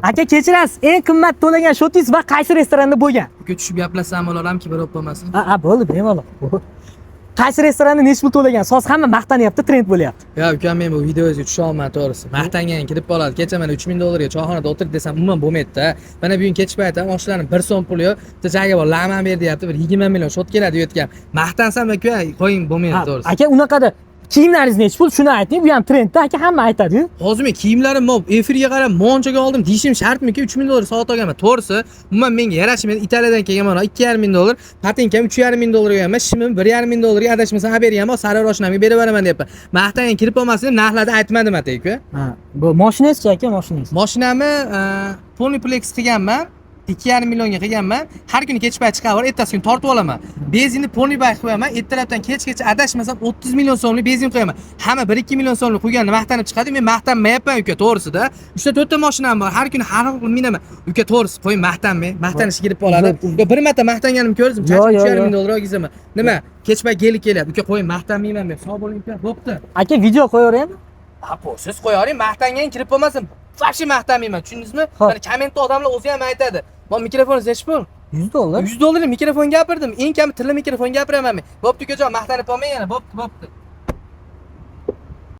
Aka kechirasiz, eng qimmat to'lagan shotingiz va qaysi restoranda bo'lgan? Uka tushib gaplashsam bo'laramki, bir o'p bo'lmasin. Bo'ldi, bemalol. Qaysi restoranda necha pul to'lagan? So'z hamma maqtanyapti, trend bo'lyapti. Ya uka, men bu videoga tusha olmadim to'g'risi. Maqtangan kirib qoladi. Kecha mana 3000 dollarga choyxonada o'tirib desam, umuman bo'lmaydi-da. Mana bugun kech payti oshlarning 1 so'm puli yo'q. Bitta joyga bor, laman ber deyapti, bir 20 million shot keladi yetgan. Maqtansam uka, qo'ying bo'lmaydi to'g'risi. Aka, unaqada kiyimlaringiz necha pul? Shuni ayting, bu ham trendda, aka, hamma aytadi-yu. Hozir men kiyimlarim mob efirga qarab monchaga oldim deyishim shartmi-ki 3000 dollar soat olganman. To'g'risi, umuman menga yarashib, men Italiyadan kelganman, 2,5 dollar, patinkam 3,5 dollarga olganman, shimim 1,5 dollarga adashmasam olib berganman, sariq roshnamga berib beraman deyapman. Maqtangan kirib olmasin deb narxlarni aytmadim aka. Bu mashinangiz-chi aka, mashinangiz? Mashinamni Poliplex qilganman. 2,5 millionga qilganman. Har kuni kech payt chiqaver, ertasi kuni tortib olaman. Benzinni Polibay qo'yaman. Ertalabdan kechgacha adashmasam 30 million so'mlik benzin qo'yaman. Hamma 1-2 million so'mlik qo'yganini maqtanib chiqadi. Men maqtanmayapman uka, to'g'risida. 3-4 ta mashinam bor. Har kuni har xil minaman. Uka, to'g'risi, qo'ying maqtanmay. Maqtanish kirib qoladi. Bir marta maqtanganim ko'rdim, 3,5 dollar olgizaman. Nima? Kech payt geli kelyapti. Uka, qo'ying maqtanmayman men. Sog' bo'ling uka. Bo'pti. Aka, video qo'yaveraymi? Siz qo'yavering, maqtangan kirib bo'lmasin. Vaqti maqtanmayman, tushundingizmi? Mana kommentda odamlar o'zi ham aytadi. Men mikrofoningiz nechi pul? 100 dollar. 100 dollarlik mikrofon gapirdim. Eng kami tilla mikrofon gapiraman men. Bo'pti ukajon, maqtanib qolmang yana. Bo'pti.